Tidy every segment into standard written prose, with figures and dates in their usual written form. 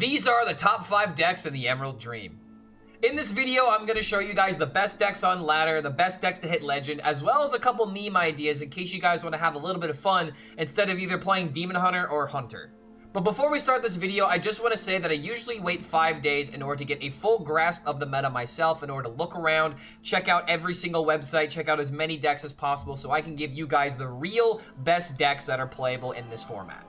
These are the top 5 decks in the Emerald Dream. In this video, I'm going to show you guys the best decks on ladder, the best decks to hit legend, as well as a couple meme ideas in case you guys want to have a little bit of fun instead of either playing Demon Hunter or Hunter. But before we start this video, I just want to say that I usually wait 5 days in order to get a full grasp of the meta myself, in order to look around, check out every single website, check out as many decks as possible so I can give you guys the real best decks that are playable in this format.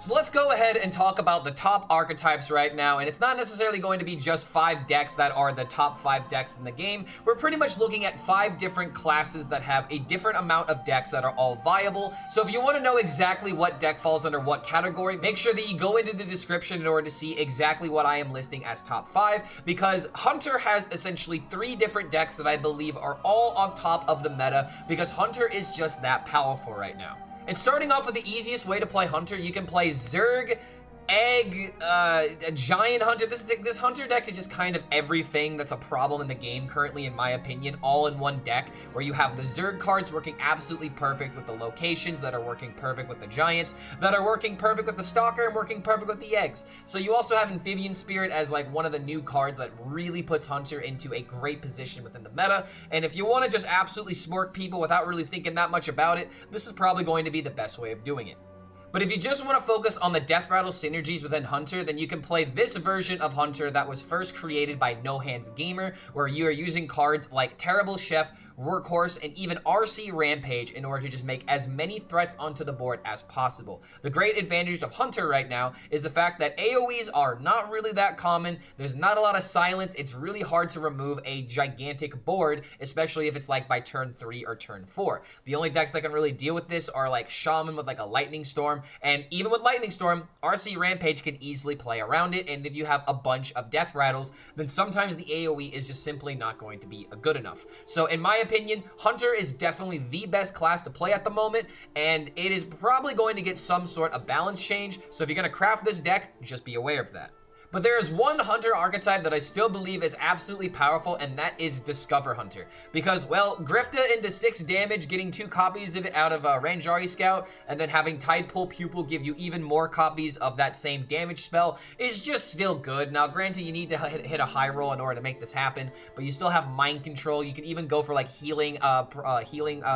So let's go ahead and talk about the top archetypes right now, and it's not necessarily going to be just 5 decks that are the top 5 decks in the game. We're pretty much looking at 5 different classes that have a different amount of decks that are all viable. So if you want to know exactly what deck falls under what category, make sure that you go into the description in order to see exactly what I am listing as top 5, because Hunter has essentially 3 different decks that I believe are all on top of the meta, because Hunter is just that powerful right now. And starting off with the easiest way to play Hunter, you can play Zerg, Egg, a Giant Hunter. This Hunter deck is just kind of everything that's a problem in the game currently, in my opinion, all in one deck, where you have the Zerg cards working absolutely perfect with the locations, that are working perfect with the Giants, that are working perfect with the Stalker, and working perfect with the Eggs. So you also have Amphibian Spirit as like one of the new cards that really puts Hunter into a great position within the meta. And if you want to just absolutely smork people without really thinking that much about it, this is probably going to be the best way of doing it. But if you just want to focus on the Death Rattle synergies within Hunter, then you can play this version of Hunter that was first created by No Hands Gamer, where you are using cards like Terrible Chef, Workhorse, and even RC Rampage in order to just make as many threats onto the board as possible. The great advantage of Hunter right now is the fact that AoEs are not really that common. There's not a lot of silence. It's really hard to remove a gigantic board, especially if it's like by turn 3 or turn 4. The only decks that can really deal with this are like Shaman with like a Lightning Storm, and even with Lightning Storm, RC Rampage can easily play around it, and if you have a bunch of Death Rattles, then sometimes the AoE is just simply not going to be good enough. So in my opinion, Hunter is definitely the best class to play at the moment, and it is probably going to get some sort of balance change, so if you're going to craft this deck, just be aware of that. But there is one Hunter archetype that I still believe is absolutely powerful, and that is Discover Hunter. Because, well, Grifta into 6 damage, getting 2 copies of it out of Ranjari Scout, and then having Tidepool Pupil give you even more copies of that same damage spell is just still good. Now, granted, you need to hit a high roll in order to make this happen, but you still have Mind Control. You can even go for, like, healing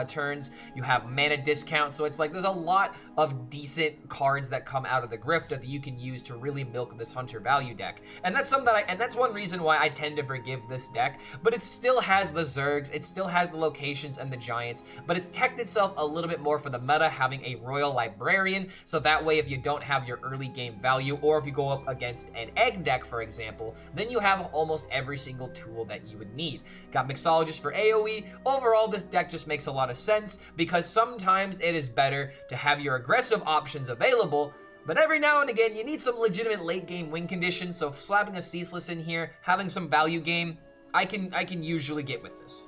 turns. You have mana discount, so it's like there's a lot of decent cards that come out of the Grifta that you can use to really milk this Hunter value deck. And that's something that that's one reason why I tend to forgive this deck, but it still has the Zergs, it still has the locations and the Giants, but it's teched itself a little bit more for the meta, having a Royal Librarian, so that way if you don't have your early game value, or if you go up against an Egg deck, for example, then you have almost every single tool that you would need. Got Mixologist for AoE. Overall, this deck just makes a lot of sense, because sometimes it is better to have your aggressive options available, but every now and again, you need some legitimate late game win conditions, so slapping a Ceaseless in here, having some value game, I can usually get with this.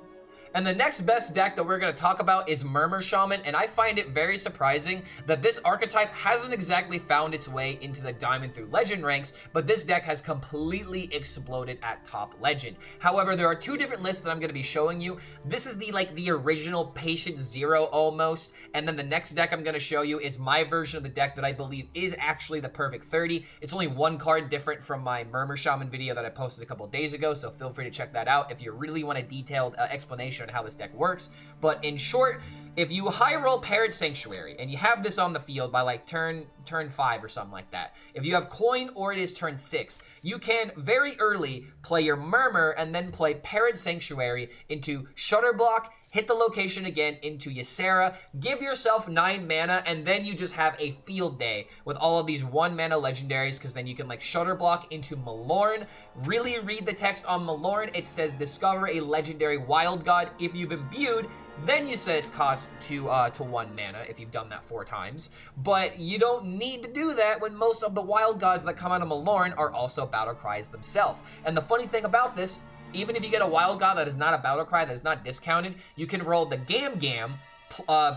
And the next best deck that we're going to talk about is Murmur Shaman, and I find it very surprising that this archetype hasn't exactly found its way into the Diamond through Legend ranks, but this deck has completely exploded at top Legend. However, there are 2 different lists that I'm going to be showing you. This is the original Patient Zero almost, and then the next deck I'm going to show you is my version of the deck that I believe is actually the perfect 30. It's only 1 card different from my Murmur Shaman video that I posted a couple days ago, so feel free to check that out if you really want a detailed explanation on how this deck works. But in short, if you high roll Parrot Sanctuary and you have this on the field by like turn 5 or something like that, if you have coin or it is turn 6, you can very early play your Murmur and then play Parrot Sanctuary into Shutterblock, hit the location again into Ysera, give yourself 9 mana, and then you just have a field day with all of these 1 mana legendaries, because then you can like Shutterblock into Malorn. Really read the text on Malorn. It says discover a legendary wild god. If you've imbued, then you set its cost to 1 mana if you've done that 4 times. But you don't need to do that when most of the wild gods that come out of Malorn are also battle cries themselves. And the funny thing about this, even if you get a wild god that is not a battle cry, that is not discounted, you can roll the Gam Gam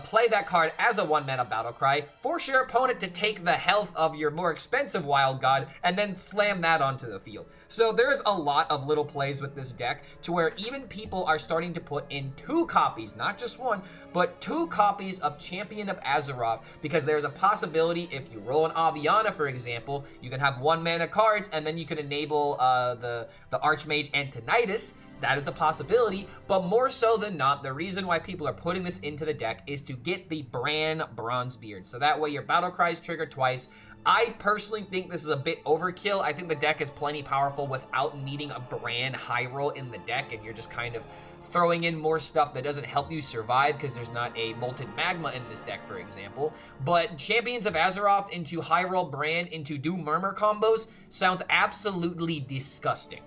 play that card as a 1-mana battle cry, force your opponent to take the health of your more expensive wild god, and then slam that onto the field. So there's a lot of little plays with this deck to where even people are starting to put in 2 copies, not just 1, but 2 copies of Champion of Azeroth, because there's a possibility if you roll an Aviana, for example, you can have 1-mana cards, and then you can enable the Archmage Antonidas. That is a possibility, but more so than not, the reason why people are putting this into the deck is to get the Bran Bronzebeard. So that way your battle cries trigger twice. I personally think this is a bit overkill. I think the deck is plenty powerful without needing a Bran high roll in the deck, and you're just kind of throwing in more stuff that doesn't help you survive because there's not a Molten Magma in this deck, for example. But Champions of Azeroth into high roll Bran into do Murmur combos sounds absolutely disgusting.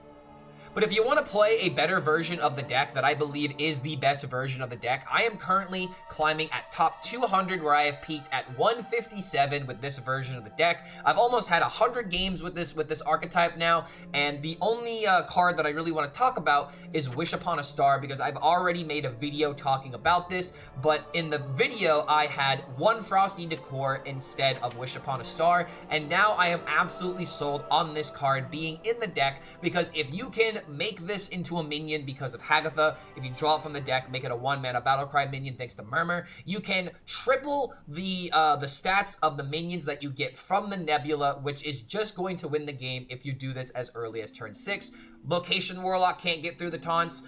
But if you want to play a better version of the deck that I believe is the best version of the deck, I am currently climbing at top 200 where I have peaked at 157 with this version of the deck. I've almost had 100 games with this archetype now, and the only card that I really want to talk about is Wish Upon a Star, because I've already made a video talking about this, but in the video I had 1 Frosty Decor instead of Wish Upon a Star, and now I am absolutely sold on this card being in the deck, because if you can make this into a minion because of Hagatha, if you draw it from the deck, make it a 1-mana battlecry minion thanks to Murmur, you can triple the stats of the minions that you get from the Nebula, which is just going to win the game if you do this as early as turn 6. Location Warlock can't get through the taunts.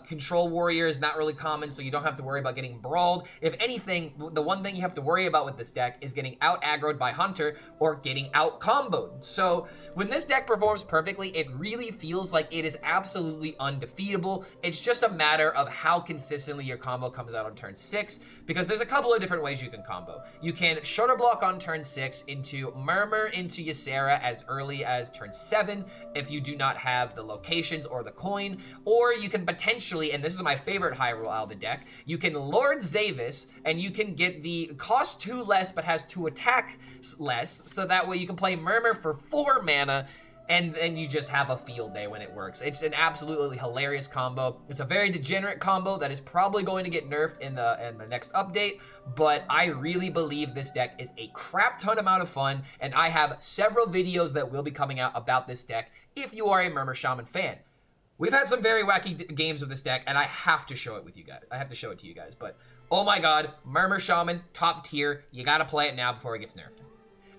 Control Warrior is not really common, so you don't have to worry about getting brawled. If anything, the one thing you have to worry about with this deck is getting out aggroed by Hunter or getting out comboed. So when this deck performs perfectly, it really feels like it is absolutely undefeatable. It's just a matter of how consistently your combo comes out on turn 6, because there's a couple of different ways you can combo. You can Shudder Block on turn 6 into Murmur into Ysera as early as turn 7 if you do not have the locations or the coin, or you can potentially, and this is my favorite high roll out of the deck, you can Lord Zavis, and you can get the cost 2 less but has 2 attack less, so that way you can play Murmur for 4 mana, and then you just have a field day when it works. It's an absolutely hilarious combo. It's a very degenerate combo that is probably going to get nerfed in the next update, but I really believe this deck is a crap ton amount of fun, and I have several videos that will be coming out about this deck if you are a Murmur Shaman fan. We've had some very wacky games with this deck, and I have to show it with you guys. I have to show it to you guys, but oh my god, Murmur Shaman, top tier. You gotta play it now before it gets nerfed.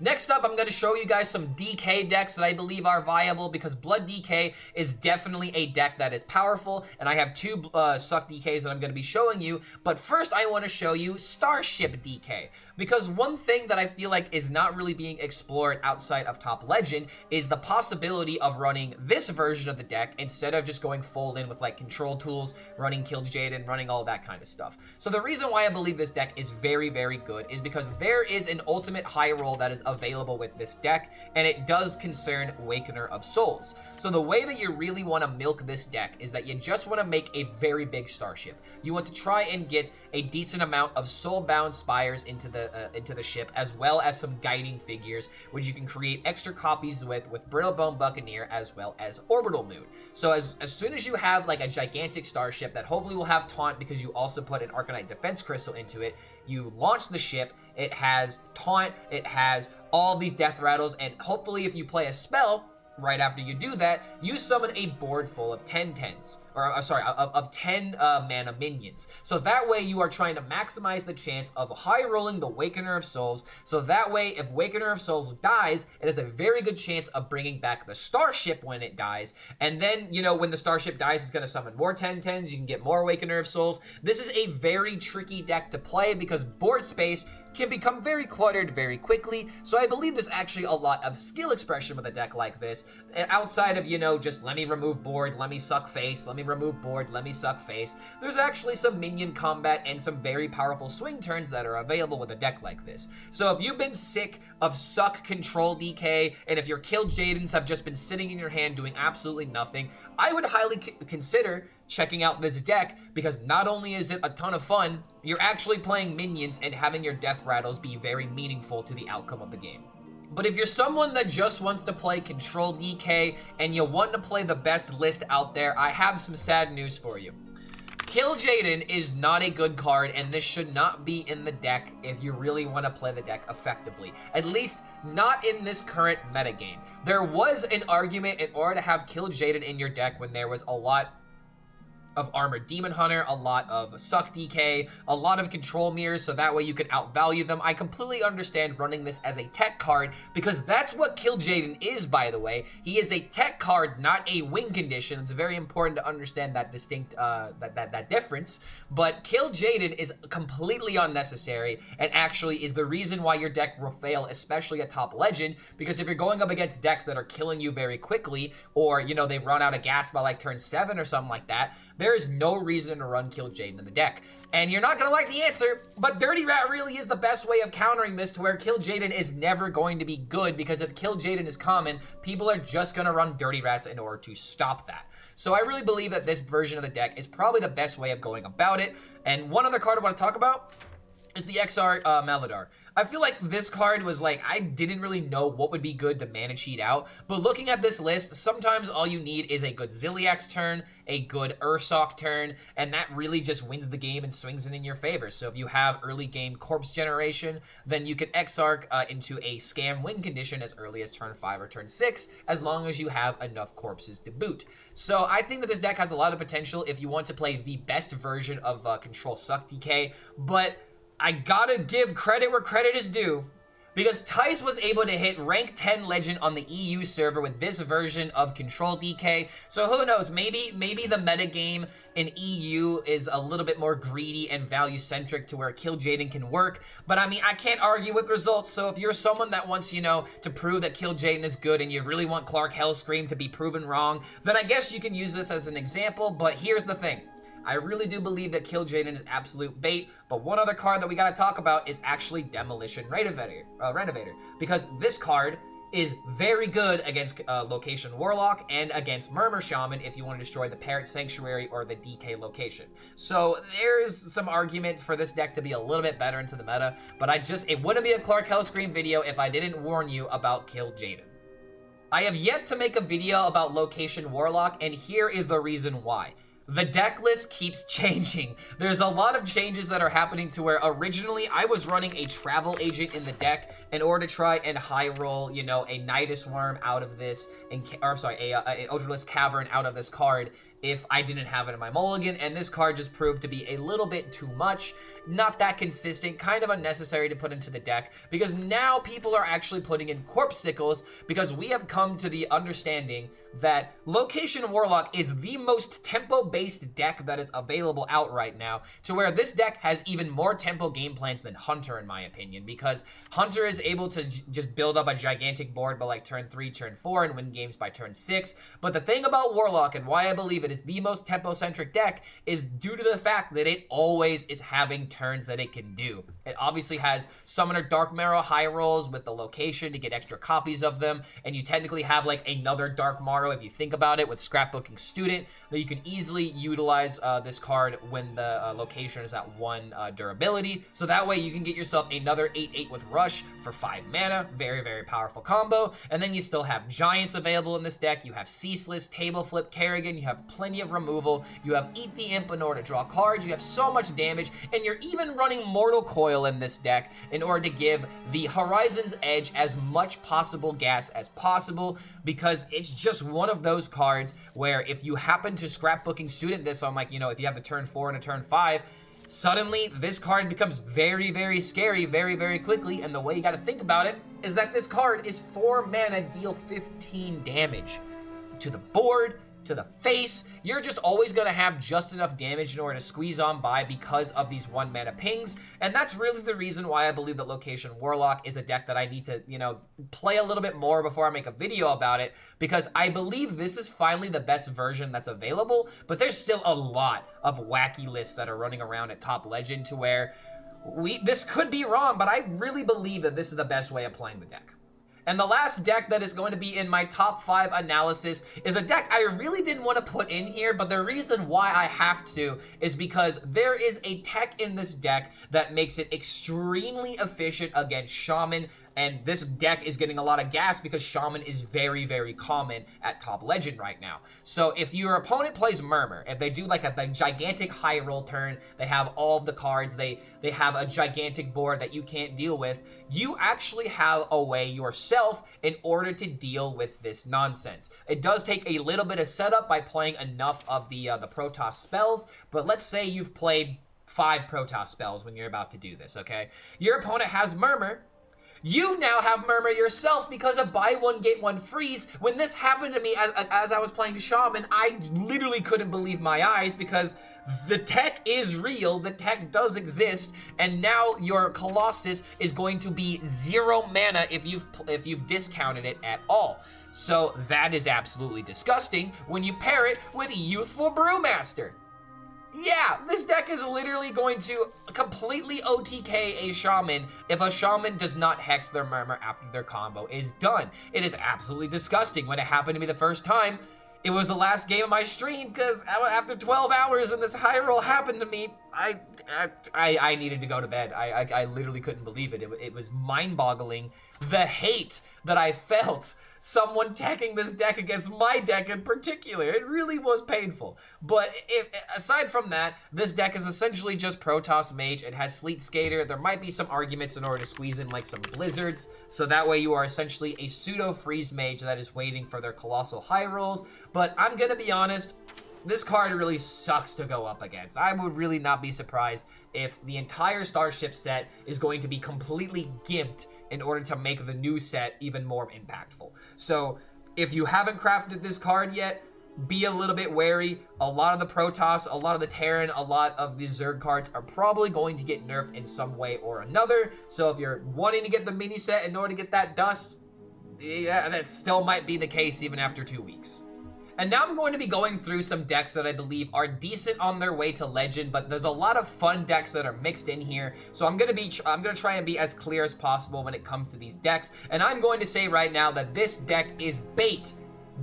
Next up, I'm going to show you guys some DK decks that I believe are viable, because Blood DK is definitely a deck that is powerful, and I have 2 Succ DKs that I'm going to be showing you. But first, I want to show you Starship DK, because one thing that I feel like is not really being explored outside of Top Legend is the possibility of running this version of the deck instead of just going full in with like control tools, running Kil'jaeden, running all that kind of stuff. So the reason why I believe this deck is very, very good is because there is an ultimate high roll that is available with this deck, and it does concern Awakener of Souls. So the way that you really want to milk this deck is that you just want to make a very big starship. You want to try and get a decent amount of soulbound spires into the ship, as well as some guiding figures, which you can create extra copies with Brittlebone Buccaneer as well as Orbital Moon. So as soon as you have like a gigantic starship that hopefully will have taunt because you also put an Arcanite Defense Crystal into it, you launch the ship, it has taunt, it has all these death rattles, and hopefully if you play a spell right after you do that, you summon a board full of 10 mana minions. So that way you are trying to maximize the chance of high rolling the Awakener of Souls. So that way, if Awakener of Souls dies, it has a very good chance of bringing back the starship when it dies. And then, you know, when the starship dies, it's going to summon more 10/10s. You can get more Awakener of Souls. This is a very tricky deck to play because board space can become very cluttered very quickly, so I believe there's actually a lot of skill expression with a deck like this, outside of, you know, just let me remove board, let me suck face, let me remove board, let me suck face. There's actually some minion combat and some very powerful swing turns that are available with a deck like this. So if you've been sick of Succ Control DK, and if your Kil'jaedens have just been sitting in your hand doing absolutely nothing, I would highly consider checking out this deck, because not only is it a ton of fun, you're actually playing minions and having your death rattles be very meaningful to the outcome of the game. But if you're someone that just wants to play Control DK and you want to play the best list out there, I have some sad news for you. Kil'jaeden is not a good card, and this should not be in the deck if you really want to play the deck effectively. At least not in this current metagame. There was an argument in order to have Kil'jaeden in your deck when there was a lot of Armored Demon Hunter, a lot of Succ DK, a lot of Control Mirrors, so that way you can outvalue them. I completely understand running this as a tech card, because that's what Kil'jaeden is, by the way. He is a tech card, not a win condition. It's very important to understand that distinct, that difference. But Kil'jaeden is completely unnecessary, and actually is the reason why your deck will fail, especially at top legend, because if you're going up against decks that are killing you very quickly, or, you know, they've run out of gas by like turn 7 or something like that, there is no reason to run Kil'jaeden in the deck. And you're not going to like the answer, but Dirty Rat really is the best way of countering this, to where Kil'jaeden is never going to be good, because if Kil'jaeden is common, people are just going to run Dirty Rats in order to stop that. So I really believe that this version of the deck is probably the best way of going about it. And one other card I want to talk about is the XR Maladar. I feel like this card was like, I didn't really know what would be good to mana cheat out, but looking at this list, sometimes all you need is a good Ziliax turn, a good Ursoc turn, and that really just wins the game and swings it in your favor. So if you have early game corpse generation, then you can Exarch into a scam win condition as early as turn 5 or turn 6, as long as you have enough corpses to boot. So I think that this deck has a lot of potential if you want to play the best version of Control Succ DK, but I gotta give credit where credit is due, because Tice was able to hit rank 10 legend on the EU server with this version of Control DK. So who knows, maybe the metagame in EU is a little bit more greedy and value-centric to where Kil'jaeden can work. But I mean, I can't argue with results, so if you're someone that wants, you know, to prove that Kil'jaeden is good and you really want Clark HELLSCREAM to be proven wrong, then I guess you can use this as an example. But here's the thing. I really do believe that Kil'jaeden is absolute bait, but one other card that we gotta talk about is actually Demolition Renovator, because this card is very good against Location Warlock and against Murmur Shaman if you want to destroy the Parrot Sanctuary or the DK location. So there's some argument for this deck to be a little bit better into the meta, but it wouldn't be a Clark HELLSCREAM video if I didn't warn you about Kil'jaeden. I have yet to make a video about Location Warlock, and here is the reason why. The deck list keeps changing. There's a lot of changes that are happening to where originally I was running a travel agent in the deck in order to try and high roll, you know, a Nidus Worm out of this, an Odorless Cavern out of this card if I didn't have it in my mulligan, and this card just proved to be a little bit too much, not that consistent, kind of unnecessary to put into the deck, because now people are actually putting in Corpse Sickles, because we have come to the understanding that Location Warlock is the most tempo-based deck that is available out right now, to where this deck has even more tempo game plans than Hunter, in my opinion, because Hunter is able to just build up a gigantic board by like turn 3, turn 4, and win games by turn 6, but the thing about Warlock, and why I believe it is the most tempo-centric deck, is due to the fact that it always is having turns that it can do. It obviously has Summoner Dark Marrow high rolls with the location to get extra copies of them, and you technically have like another Dark Marrow if you think about it with Scrapbooking Student, that you can easily utilize this card when the location is at 1 durability, so that way you can get yourself another 8/8 with Rush for 5 mana, very, very powerful combo. And then you still have Giants available in this deck, you have Ceaseless, Table Flip Kerrigan, you have plenty of removal, you have Eat the Imp in order to draw cards, you have so much damage, and you're even running Mortal Coil in this deck in order to give the Horizon's Edge as much possible gas as possible, because it's just one of those cards where if you happen to Scrapbooking Student this on, like, you know, if you have the turn 4 and a turn 5, suddenly this card becomes very, very scary very, very quickly. And the way you got to think about it is that this card is 4 mana, deal 15 damage to the board, to the face. You're just always going to have just enough damage in order to squeeze on by because of these 1 mana pings, and that's really the reason why I believe that Location Warlock is a deck that I need to, you know, play a little bit more before I make a video about it, because I believe this is finally the best version that's available, but there's still a lot of wacky lists that are running around at top legend to where this could be wrong, but I really believe that this is the best way of playing the deck. And the last deck that is going to be in my top 5 analysis is a deck I really didn't want to put in here, but the reason why I have to is because there is a tech in this deck that makes it extremely efficient against Shaman, and this deck is getting a lot of gas because Shaman is very, very common at top legend right now. So if your opponent plays Murmur, if they do like a gigantic high roll turn, they have all of the cards, they have a gigantic board that you can't deal with, you actually have a way yourself in order to deal with this nonsense. It does take a little bit of setup by playing enough of the Protoss spells, but let's say you've played 5 Protoss spells when you're about to do this, okay? Your opponent has Murmur. You now have Murmur yourself because of buy one, get one freeze. When this happened to me as I was playing Shaman, I literally couldn't believe my eyes because the tech is real, the tech does exist, and now your Colossus is going to be 0 mana if you've discounted it at all. So that is absolutely disgusting when you pair it with Youthful Brewmaster. Yeah, this deck is literally going to completely OTK a Shaman if a Shaman does not hex their Murmur after their combo is done. It is absolutely disgusting. When it happened to me the first time, it was the last game of my stream because after 12 hours and this high roll happened to me, I needed to go to bed. I literally couldn't believe it. It was mind-boggling. The hate that I felt someone teching this deck against my deck in particular. It really was painful. But aside from that, this deck is essentially just Protoss Mage. It has Sleet Skater. There might be some arguments in order to squeeze in like some Blizzards. So that way you are essentially a pseudo-freeze mage that is waiting for their colossal high rolls. But I'm gonna be honest, this card really sucks to go up against. I would really not be surprised if the entire Starship set is going to be completely gimped in order to make the new set even more impactful. So if you haven't crafted this card yet, be a little bit wary. A lot of the Protoss, a lot of the Terran, a lot of the Zerg cards are probably going to get nerfed in some way or another. So if you're wanting to get the mini set in order to get that dust, yeah, that still might be the case even after 2 weeks. And now I'm going to be going through some decks that I believe are decent on their way to Legend, but there's a lot of fun decks that are mixed in here. So I'm gonna try and be as clear as possible when it comes to these decks. And I'm going to say right now that this deck is bait.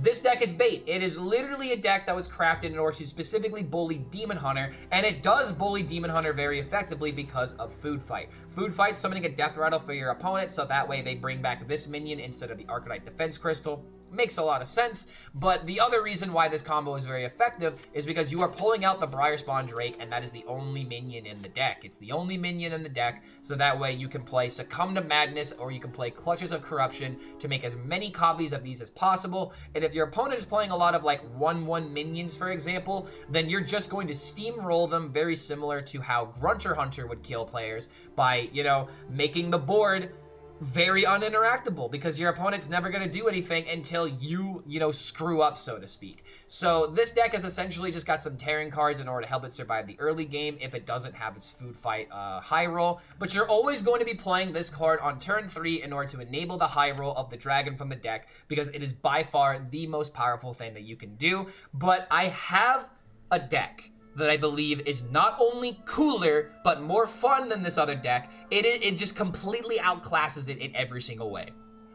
This deck is bait. It is literally a deck that was crafted in order to specifically bully Demon Hunter, and it does bully Demon Hunter very effectively because of Food Fight. Food Fight summoning a Death Rattle for your opponent, so that way they bring back this minion instead of the Arcanite Defense Crystal. Makes a lot of sense, but the other reason why this combo is very effective is because you are pulling out the Briarspawn Drake, and that is the only minion in the deck. It's the only minion in the deck, so that way you can play Succumb to Madness, or you can play Clutches of Corruption to make as many copies of these as possible. And if your opponent is playing a lot of like 1/1 minions, for example, then you're just going to steamroll them, very similar to how Grunter Hunter would kill players by, you know, making the board very uninteractable, because your opponent's never going to do anything until you screw up, so to speak. So this deck has essentially just got some Terran cards in order to help it survive the early game if it doesn't have its Food Fight high roll. But you're always going to be playing this card on turn 3 in order to enable the high roll of the dragon from the deck, because it is by far the most powerful thing that you can do. But I have a deck that I believe is not only cooler, but more fun than this other deck. It just completely outclasses it in every single way.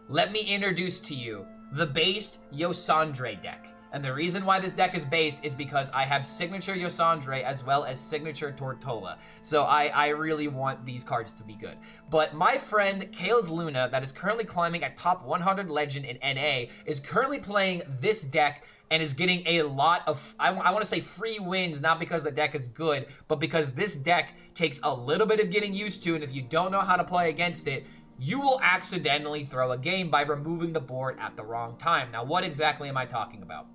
Let me introduce to you the based Ysondre deck. And the reason why this deck is based is because I have signature Ysondre as well as signature Tortola. So I really want these cards to be good. But my friend Kale's Luna, that is currently climbing at top 100 legend in NA, is currently playing this deck and is getting a lot of, I want to say free wins, not because the deck is good, but because this deck takes a little bit of getting used to, and if you don't know how to play against it, you will accidentally throw a game by removing the board at the wrong time. Now, what exactly am I talking about?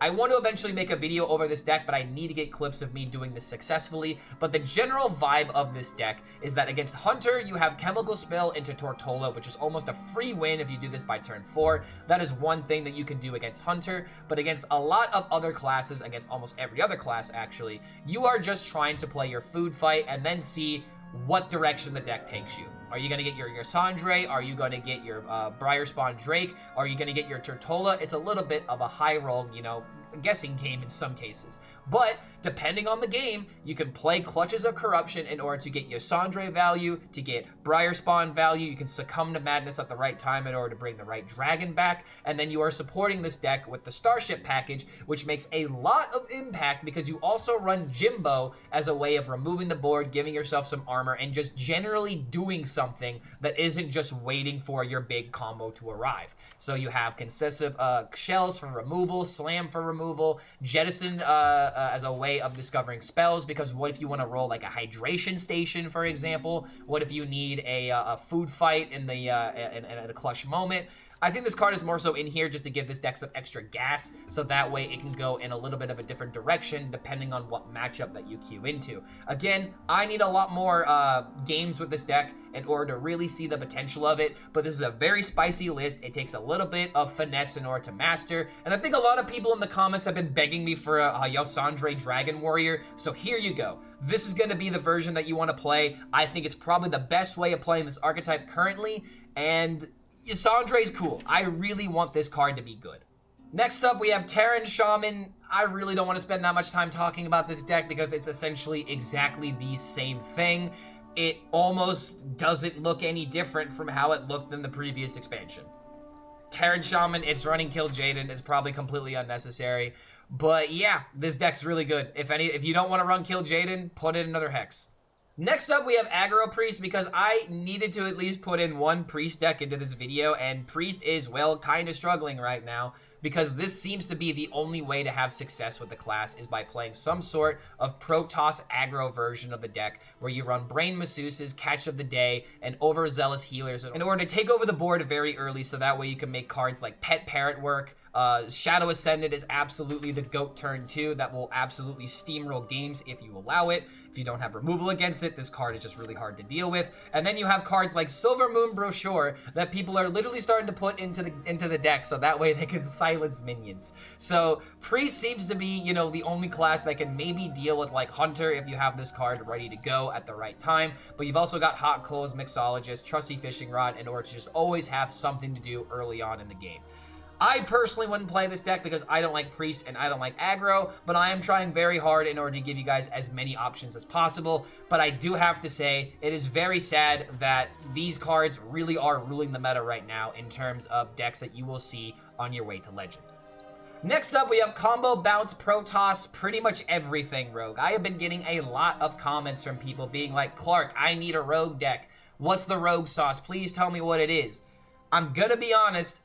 I want to eventually make a video over this deck, but I need to get clips of me doing this successfully. But the general vibe of this deck is that against Hunter, you have Chemical Spell into Tortola, which is almost a free win if you do this by turn 4. That is one thing that you can do against Hunter, but against a lot of other classes, against almost every other class actually, you are just trying to play your Food Fight and then see what direction the deck takes you. Are you going to get your Ysondre? Are you going to get your Briarspawn Drake? Are you going to get your Tortola? It's a little bit of a high roll, guessing game in some cases. But depending on the game, you can play Clutches of Corruption in order to get Ysondre value, to get Briar Spawn value. You can succumb to madness at the right time in order to bring the right dragon back. And then you are supporting this deck with the Starship package, which makes a lot of impact because you also run Jimbo as a way of removing the board, giving yourself some armor, and just generally doing something that isn't just waiting for your big combo to arrive. So you have Concessive Shells for removal, Slam for removal, Jettison as a way of discovering spells, because what if you want to roll like a hydration station, for example? What if you need a food fight in a clutch moment? I think this card is more so in here just to give this deck some extra gas, so that way it can go in a little bit of a different direction depending on what matchup that you queue into. Again, I need a lot more games with this deck in order to really see the potential of it, but this is a very spicy list. It takes a little bit of finesse in order to master, and I think a lot of people in the comments have been begging me for a Ysondre Dragon Warrior, so here you go. This is going to be the version that you want to play. I think it's probably the best way of playing this archetype currently, and Ysondre's cool. I really want this card to be good. Next up, we have Terran Shaman. I really don't want to spend that much time talking about this deck because it's essentially exactly the same thing. It almost doesn't look any different from how it looked in the previous expansion. Terran Shaman, it's running Kil'jaeden. It's probably completely unnecessary. But yeah, this deck's really good. If you don't want to run Kil'jaeden, put in another Hex. Next up, we have Aggro Priest, because I needed to at least put in one Priest deck into this video, and Priest is, well, kind of struggling right now, because this seems to be the only way to have success with the class is by playing some sort of Protoss aggro version of the deck, where you run Brain Masseuses, Catch of the Day, and Overzealous Healers in order to take over the board very early, so that way you can make cards like Pet Parrot work. Shadow Ascendant is absolutely the GOAT turn 2 that will absolutely steamroll games if you allow it. If you don't have removal against it, this card is just really hard to deal with. And then you have cards like Silver Moon Brochure that people are literally starting to put into the deck, so that way they can silence minions. So Priest seems to be, you know, the only class that can maybe deal with like Hunter if you have this card ready to go at the right time. But you've also got Hot Clothes, Mixologist, Trusty Fishing Rod in order to just always have something to do early on in the game. I personally wouldn't play this deck because I don't like Priest and I don't like aggro, but I am trying very hard in order to give you guys as many options as possible. But I do have to say, it is very sad that these cards really are ruling the meta right now in terms of decks that you will see on your way to Legend. Next up, we have Combo Bounce Protoss, pretty much everything Rogue. I have been getting a lot of comments from people being like, Clark, I need a Rogue deck. What's the Rogue sauce? Please tell me what it is. I'm gonna be honest,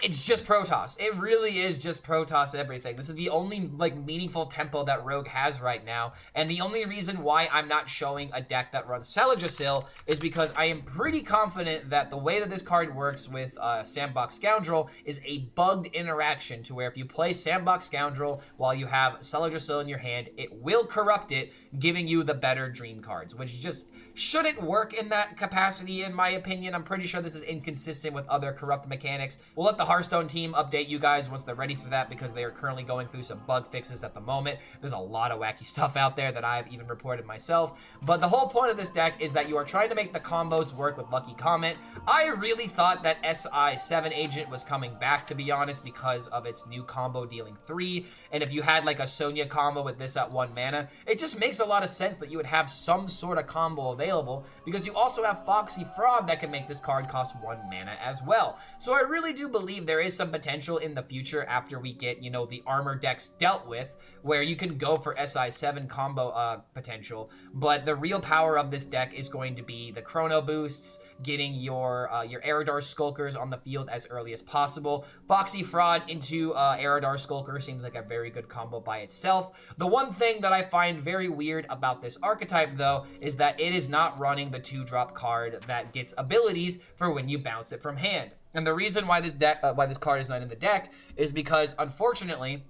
it's just Protoss. It really is just Protoss everything. This is the only like meaningful tempo that Rogue has right now, and the only reason why I'm not showing a deck that runs Seladrasil is because I am pretty confident that the way that this card works with Sandbox Scoundrel is a bugged interaction to where if you play Sandbox Scoundrel while you have Seladrasil in your hand, it will corrupt it, giving you the better dream cards, which just shouldn't work in that capacity in my opinion. I'm pretty sure this is inconsistent with other corrupt mechanics. We'll let the Hearthstone team update you guys once they're ready for that because they are currently going through some bug fixes at the moment. There's a lot of wacky stuff out there that I've even reported myself. But the whole point of this deck is that you are trying to make the combos work with Lucky Comet. I really thought that SI7 Agent was coming back, to be honest, because of its new combo dealing 3. And if you had like a Sonya combo with this at 1 mana, it just makes a lot of sense that you would have some sort of combo available because you also have Foxy Fraud that can make this card cost 1 mana as well. So I really do believe there is some potential in the future after we get, you know, the armor decks dealt with where you can go for SI7 combo potential. But the real power of this deck is going to be the chrono boosts, getting your Eridar Skulkers on the field as early as possible. Foxy Fraud into Eridar Skulker seems like a very good combo by itself. The one thing that I find very weird about this archetype though is that it is not running the 2-drop card that gets abilities for when you bounce it from hand. And the reason why this card is not in the deck is because, unfortunately,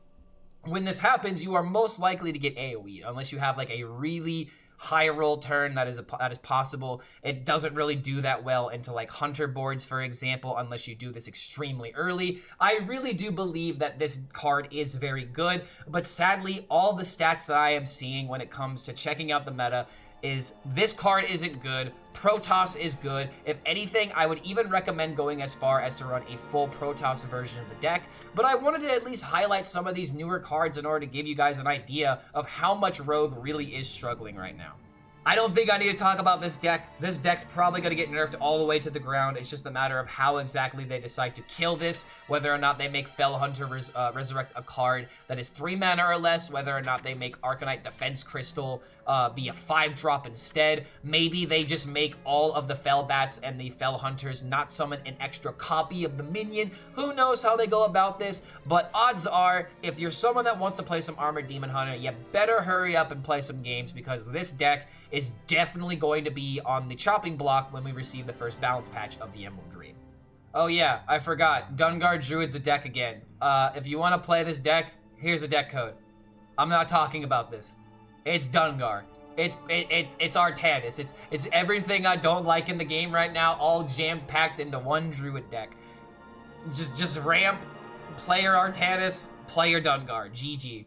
when this happens, you are most likely to get AoE'd unless you have like a really high roll turn that is possible. It doesn't really do that well into like Hunter boards, for example, unless you do this extremely early. I really do believe that this card is very good, but sadly, all the stats that I am seeing when it comes to checking out the meta is this card isn't good, Protoss is good. If anything, I would even recommend going as far as to run a full Protoss version of the deck, but I wanted to at least highlight some of these newer cards in order to give you guys an idea of how much Rogue really is struggling right now. I don't think I need to talk about this deck. This deck's probably going to get nerfed all the way to the ground. It's just a matter of how exactly they decide to kill this, whether or not they make Fell Hunter resurrect a card that is 3 mana or less, whether or not they make Arcanite Defense Crystal be a 5-drop instead. Maybe they just make all of the Fell Bats and the Fell Hunters not summon an extra copy of the minion. Who knows how they go about this, but odds are, if you're someone that wants to play some Armored Demon Hunter, you better hurry up and play some games, because this deck is definitely going to be on the chopping block when we receive the first balance patch of the Emerald Dream. Oh yeah, I forgot. Dungar Druid's a deck again. If you want to play this deck, here's a deck code. I'm not talking about this. It's Dungar. It's Artanis. It's everything I don't like in the game right now, all jam-packed into one Druid deck. Just ramp, player Artanis, player Dungar. GG.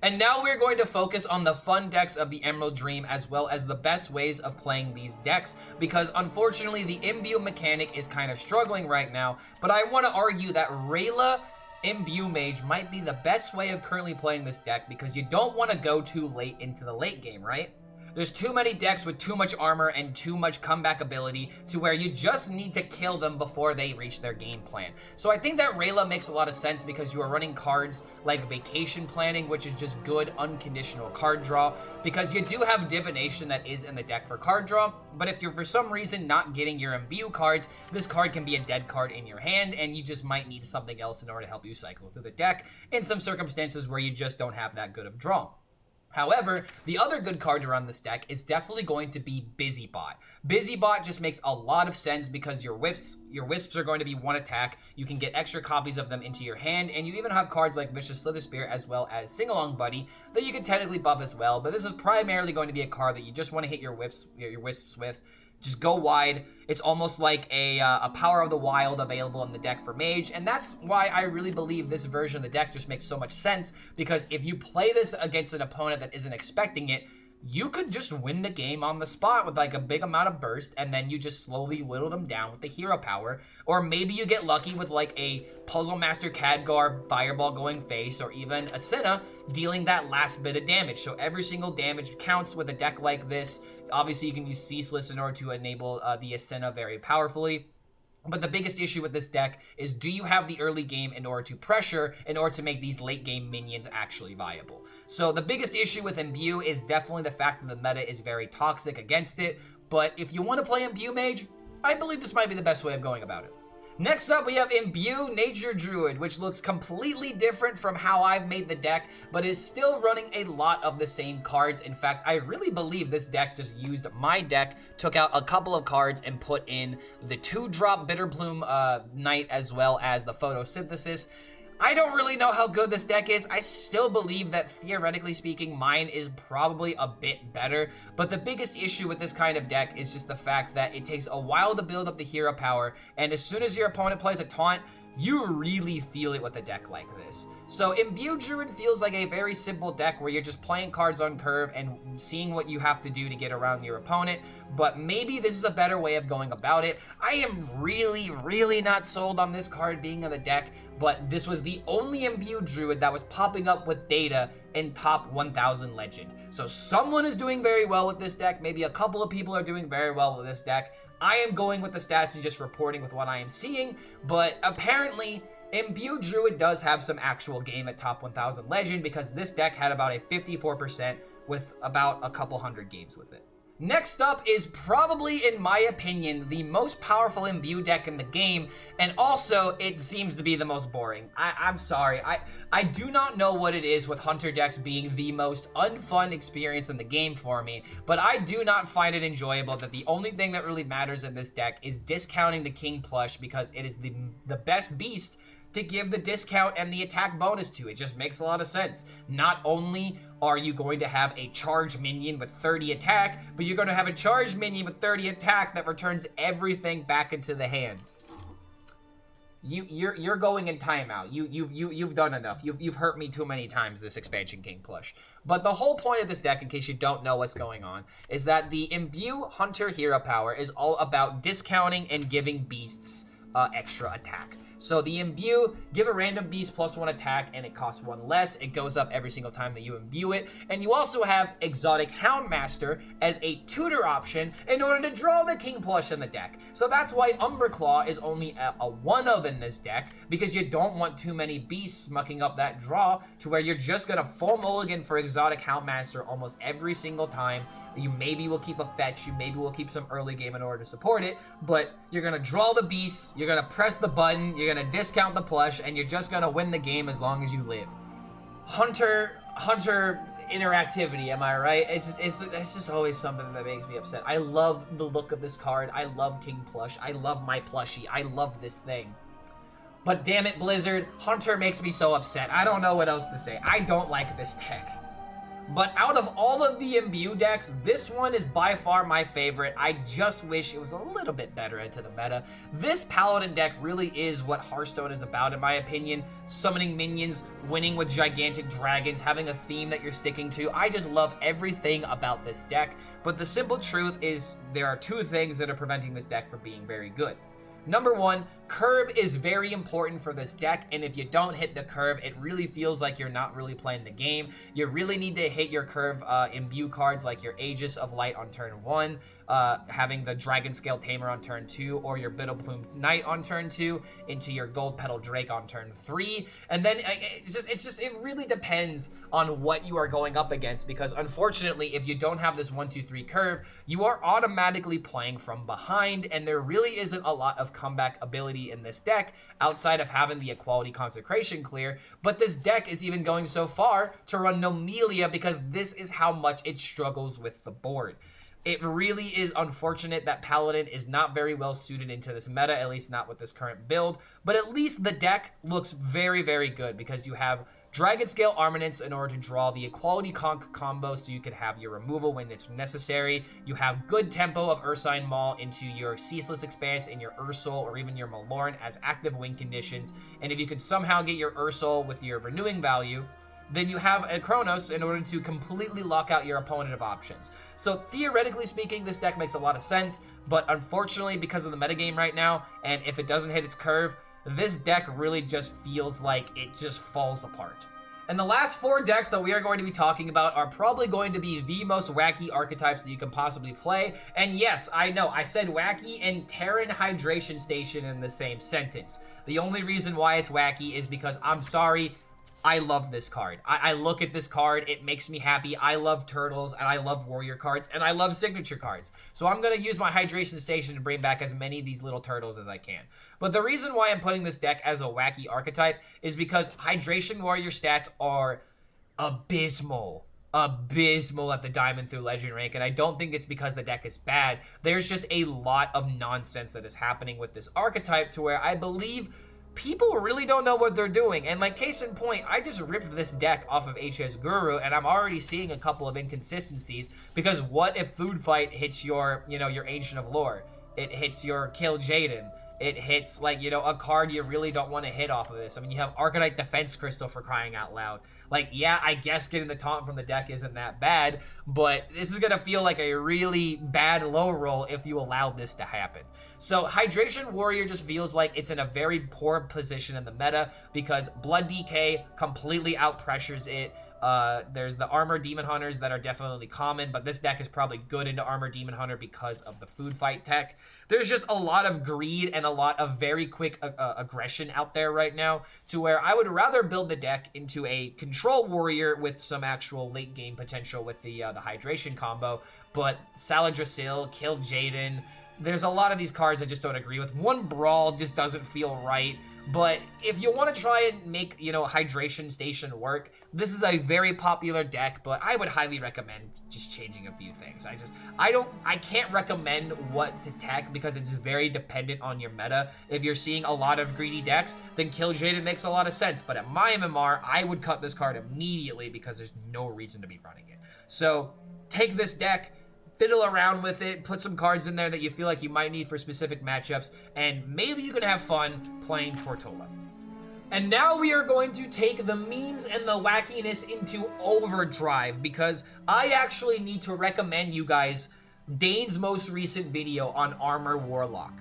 And now we're going to focus on the fun decks of the Emerald Dream, as well as the best ways of playing these decks, because unfortunately the Imbue mechanic is kind of struggling right now, but I want to argue that Rayla Imbue Mage might be the best way of currently playing this deck, because you don't want to go too late into the late game, right? There's too many decks with too much armor and too much comeback ability to where you just need to kill them before they reach their game plan. So I think that Rayla makes a lot of sense, because you are running cards like Vacation Planning, which is just good unconditional card draw, because you do have Divination that is in the deck for card draw, but if you're for some reason not getting your Imbue cards, this card can be a dead card in your hand, and you just might need something else in order to help you cycle through the deck in some circumstances where you just don't have that good of draw. However, the other good card to run this deck is definitely going to be Busybot. Busybot just makes a lot of sense, because your Wisps are going to be 1 attack, you can get extra copies of them into your hand, and you even have cards like Vicious Slither Spear as well as Sing-Along Buddy that you can technically buff as well, but this is primarily going to be a card that you just want to hit your Wisps with. Just go wide. It's almost like a Power of the Wild available in the deck for Mage, and that's why I really believe this version of the deck just makes so much sense, because if you play this against an opponent that isn't expecting it, you could just win the game on the spot with like a big amount of burst, and then you just slowly whittle them down with the hero power. Or maybe you get lucky with like a Puzzle Master Khadgar Fireball going face, or even a Senna dealing that last bit of damage. So every single damage counts with a deck like this. Obviously you can use Ceaseless in order to enable the Ascena very powerfully. But the biggest issue with this deck is, do you have the early game in order to pressure, in order to make these late game minions actually viable? So the biggest issue with Imbue is definitely the fact that the meta is very toxic against it, but if you want to play Imbue Mage, I believe this might be the best way of going about it. Next up, we have Imbue Nature Druid, which looks completely different from how I've made the deck, but is still running a lot of the same cards. In fact, I really believe this deck just used my deck, took out a couple of cards, and put in the 2-drop Bitterplume Knight as well as the Photosynthesis. I don't really know how good this deck is. I still believe that, theoretically speaking, mine is probably a bit better, but the biggest issue with this kind of deck is just the fact that it takes a while to build up the hero power, and as soon as your opponent plays a taunt, you really feel it with a deck like this. So Imbue Druid feels like a very simple deck where you're just playing cards on curve and seeing what you have to do to get around your opponent, but maybe this is a better way of going about it. I am really not sold on this card being in the deck, but this was the only Imbue Druid that was popping up with data in top 1000 Legend. So someone is doing very well with this deck. Maybe a couple of people are doing very well with this deck. I am going with the stats and just reporting with what I am seeing, but apparently Imbue Druid does have some actual game at top 1000 Legend, because this deck had about a 54% with about a couple hundred games with it. Next up is probably, in my opinion, the most powerful Imbue deck in the game, and also it seems to be the most boring. I'm sorry, I do not know what it is with Hunter decks being the most unfun experience in the game for me, but I do not find it enjoyable that the only thing that really matters in this deck is discounting the King Plush, because it is the best beast to give the discount and the attack bonus to. It just makes a lot of sense. Not only are you going to have a charge minion with 30 attack, but you're going to have a charge minion with 30 attack that returns everything back into the hand. you're going in timeout. You've done enough. You've hurt me too many times this expansion king push. But the whole point of this deck, in case you don't know what's going on, is that the Imbue Hunter hero power is all about discounting and giving beasts extra attack. So the Imbue, give a random beast +1 attack, and it costs 1 less. It goes up every single time that you imbue it. And you also have Exotic Houndmaster as a tutor option in order to draw the King plush in the deck. So that's why Umberclaw is only a 1-of in this deck, because you don't want too many beasts mucking up that draw to where you're just going to full mulligan for Exotic Houndmaster almost every single time. You maybe will keep a fetch, you maybe will keep some early game in order to support it, but you're going to draw the beasts, you're going to press the button, you're going to discount the plush, and you're just going to win the game as long as you live. Hunter interactivity, am I right? It's just always something that makes me upset. I love the look of this card, I love King Plush, I love my plushie, I love this thing. But damn it, Blizzard, Hunter makes me so upset. I don't know what else to say. I don't like this deck. But out of all of the Imbue decks, this one is by far my favorite. I just wish it was a little bit better into the meta. This Paladin deck really is what Hearthstone is about, in my opinion. Summoning minions, winning with gigantic dragons, having a theme that you're sticking to. I just love everything about this deck. But the simple truth is there are 2 things that are preventing this deck from being very good. Number 1, curve is very important for this deck, and if you don't hit the curve, it really feels like you're not really playing the game. You really need to hit your curve imbue cards like your Aegis of Light on turn 1, having the Dragon Scale Tamer on turn 2, or your Bittleplume Knight on turn 2, into your Gold Petal Drake on turn 3, and then it really depends on what you are going up against, because unfortunately, if you don't have this 1-2-3 curve, you are automatically playing from behind, and there really isn't a lot of comeback ability in this deck outside of having the Equality Consecration clear. But this deck is even going so far to run Nomelia because this is how much it struggles with the board. It really is unfortunate that Paladin is not very well suited into this meta, at least not with this current build, but at least the deck looks very, very good because you have Dragon Scale Armaments in order to draw the Equality Conk combo so you can have your removal when it's necessary. You have good tempo of Ursine Maul into your Ceaseless Expanse and your Ursul or even your Malorn as active win conditions. And if you can somehow get your Ursul with your renewing value, then you have a Chronos in order to completely lock out your opponent of options. So theoretically speaking, this deck makes a lot of sense, but unfortunately because of the metagame right now, and if it doesn't hit its curve, this deck really just feels like it just falls apart. And the last 4 decks that we are going to be talking about are probably going to be the most wacky archetypes that you can possibly play. And yes, I know, I said wacky and Terran Hydration Station in the same sentence. The only reason why it's wacky is because, I'm sorry, I love this card. I look at this card, it makes me happy. I love turtles, and I love warrior cards, and I love signature cards. So I'm going to use my Hydration Station to bring back as many of these little turtles as I can. But the reason why I'm putting this deck as a wacky archetype is because Hydration Warrior stats are abysmal at the Diamond through Legend rank, and I don't think it's because the deck is bad. There's just a lot of nonsense that is happening with this archetype to where I believe people really don't know what they're doing. And like case in point, I just ripped this deck off of HS Guru and I'm already seeing a couple of inconsistencies because what if Food Fight hits your, your Ancient of Lore? It hits your Kil'jaeden. It hits like, a card you really don't want to hit off of this. I mean, you have Arcanite Defense Crystal for crying out loud. Like, yeah, I guess getting the taunt from the deck isn't that bad, but this is going to feel like a really bad low roll if you allowed this to happen. So Hydration Warrior just feels like it's in a very poor position in the meta because Blood DK completely outpressures it. There's the Armor Demon Hunters that are definitely common, but this deck is probably good into Armor Demon Hunter because of the Food Fight tech. There's just a lot of greed and a lot of very quick aggression out there right now to where I would rather build the deck into a Control Warrior with some actual late game potential with the Hydration combo, but Saladrassil, Kil'jaeden, there's a lot of these cards I just don't agree with. One Brawl just doesn't feel right. But if you want to try and make, Hydration Station work, this is a very popular deck, but I would highly recommend just changing a few things. I can't recommend what to tech because it's very dependent on your meta. If you're seeing a lot of greedy decks, then Kil'jaeden makes a lot of sense. But at my MMR, I would cut this card immediately because there's no reason to be running it. So take this deck, fiddle around with it, put some cards in there that you feel like you might need for specific matchups, and maybe you can have fun playing Tortola. And now we are going to take the memes and the wackiness into overdrive, because I actually need to recommend you guys Dane's most recent video on Armor Warlock.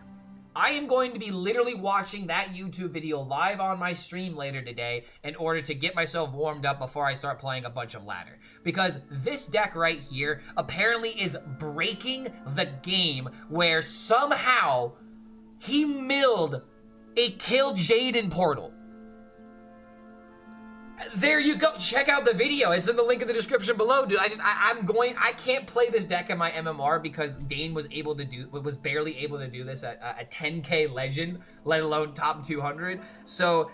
I am going to be literally watching that YouTube video live on my stream later today in order to get myself warmed up before I start playing a bunch of ladder. Because this deck right here apparently is breaking the game, where somehow he milled a Kil'jaeden portal. There you go. Check out the video. It's in the link in the description below, dude. I can't play this deck in my MMR because Dane was barely able to do this at a 10k legend, let alone top 200. So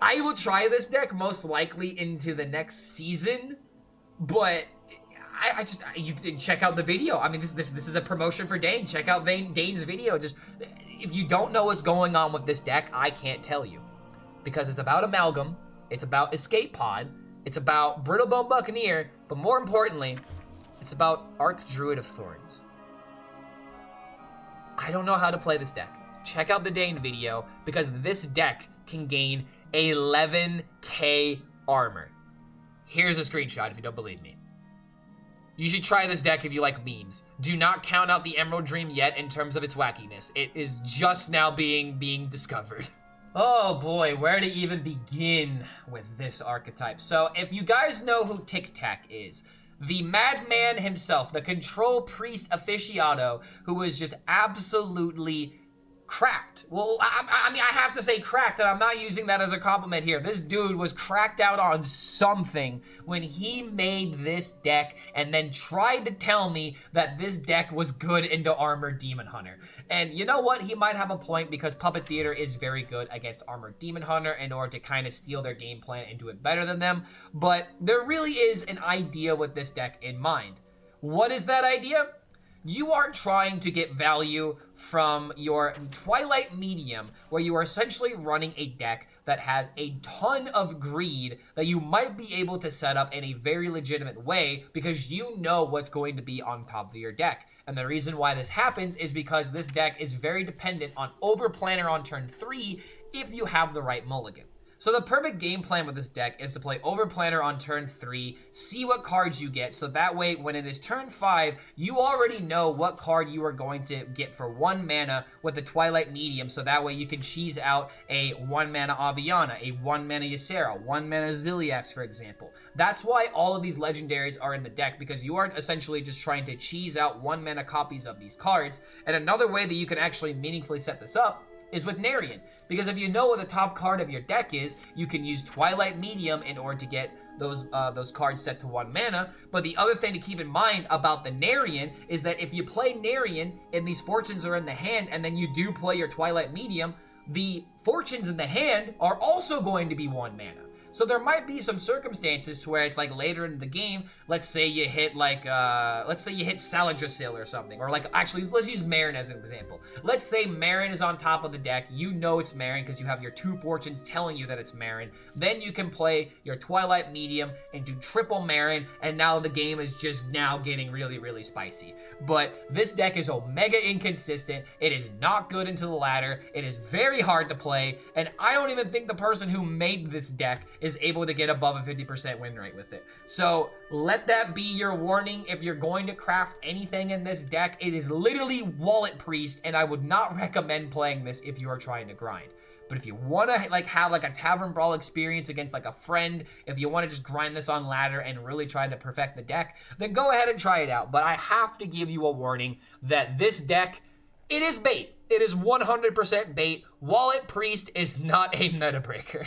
I will try this deck most likely into the next season, but you can check out the video. I mean, this is a promotion for Dane. Check out Dane's video. Just if you don't know what's going on with this deck, I can't tell you, because it's about Amalgam. It's about Escape Pod, it's about Brittlebone Buccaneer, but more importantly, it's about Arc Druid of Thorns. I don't know how to play this deck. Check out the Dane video, because this deck can gain 11k armor. Here's a screenshot if you don't believe me. You should try this deck if you like memes. Do not count out the Emerald Dream yet in terms of its wackiness. It is just now being discovered. Oh boy, where to even begin with this archetype? So, if you guys know who Tic Tac is, the madman himself, the control priest aficionado, who is just absolutely cracked. Well, I mean, I have to say cracked, and I'm not using that as a compliment here. This dude was cracked out on something when he made this deck and then tried to tell me that this deck was good into Armored Demon Hunter. And you know what? He might have a point, because Puppet Theater is very good against Armored Demon Hunter in order to kind of steal their game plan and do it better than them. But there really is an idea with this deck in mind. What is that idea? You are trying to get value from your Twilight Medium, where you are essentially running a deck that has a ton of greed that you might be able to set up in a very legitimate way, because you know what's going to be on top of your deck. And the reason why this happens is because this deck is very dependent on Overplanner on turn 3 if you have the right mulligan. So the perfect game plan with this deck is to play Overplanner on turn 3, see what cards you get, so that way when it is turn 5, you already know what card you are going to get for 1 mana with the Twilight Medium, so that way you can cheese out a 1 mana Aviana, a 1 mana Ysera, 1 mana Ziliax, for example. That's why all of these legendaries are in the deck, because you are essentially just trying to cheese out 1 mana copies of these cards. And another way that you can actually meaningfully set this up is with Narian, because if you know what the top card of your deck is, you can use Twilight Medium in order to get those cards set to 1 mana. But the other thing to keep in mind about the Narian is that if you play Narian and these fortunes are in the hand, and then you do play your Twilight Medium, the fortunes in the hand are also going to be 1 mana. So there might be some circumstances to where it's like later in the game, let's say you hit like, let's say you hit Saladrassil or something, or like, actually, let's use Marin as an example. Let's say Marin is on top of the deck, you know it's Marin because you have your 2 fortunes telling you that it's Marin. Then you can play your Twilight Medium into triple Marin, and now the game is just now getting really, really spicy. But this deck is omega inconsistent, it is not good into the ladder, it is very hard to play, and I don't even think the person who made this deck is able to get above a 50% win rate with it. So let that be your warning. If you're going to craft anything in this deck, it is literally Wallet Priest, and I would not recommend playing this if you are trying to grind. But if you want to like have like a Tavern Brawl experience against like a friend, if you want to just grind this on ladder and really try to perfect the deck, then go ahead and try it out. But I have to give you a warning that this deck, it is bait. It is 100% bait. Wallet Priest is not a meta breaker.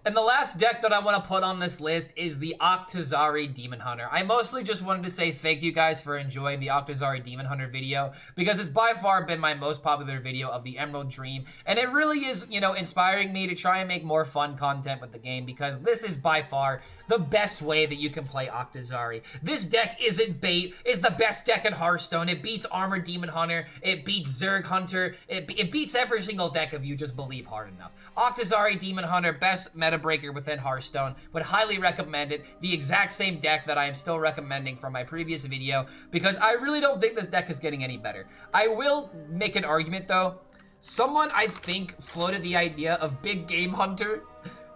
And the last deck that I want to put on this list is the Octosari Demon Hunter. I mostly just wanted to say thank you guys for enjoying the Octosari Demon Hunter video, because it's by far been my most popular video of the Emerald Dream, and it really is, you know, inspiring me to try and make more fun content with the game, because this is by far the best way that you can play Octosari. This deck isn't bait, it's the best deck in Hearthstone. It beats Armored Demon Hunter, it beats Zerg Hunter, it beats every single deck if you just believe hard enough. Octosari Demon Hunter, best meta meta breaker within Hearthstone. Would highly recommend it. The exact same deck that I am still recommending from my previous video, because I really don't think this deck is getting any better. I will make an argument though. Someone, I think, floated the idea of Big Game Hunter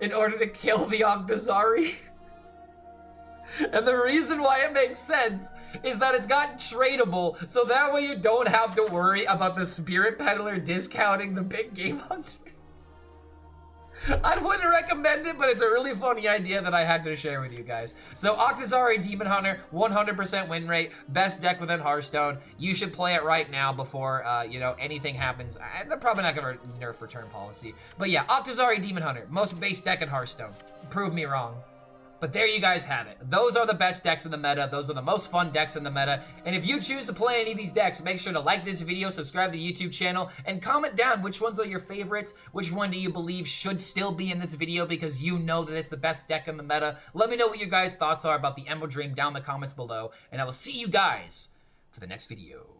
in order to kill the Octosari. And the reason why it makes sense is that it's got tradable, so that way you don't have to worry about the Spirit Peddler discounting the Big Game Hunter. I wouldn't recommend it, but it's a really funny idea that I had to share with you guys. So Octosari Demon Hunter, 100% win rate, best deck within Hearthstone. You should play it right now before, you know, anything happens. They're probably not gonna nerf return policy. But yeah, Octosari Demon Hunter, most base deck in Hearthstone. Prove me wrong. But there you guys have it. Those are the best decks in the meta. Those are the most fun decks in the meta. And if you choose to play any of these decks, make sure to like this video, subscribe to the YouTube channel, and comment down which ones are your favorites. Which one do you believe should still be in this video because you know that it's the best deck in the meta. Let me know what your guys' thoughts are about the Emerald Dream down in the comments below. And I will see you guys for the next video.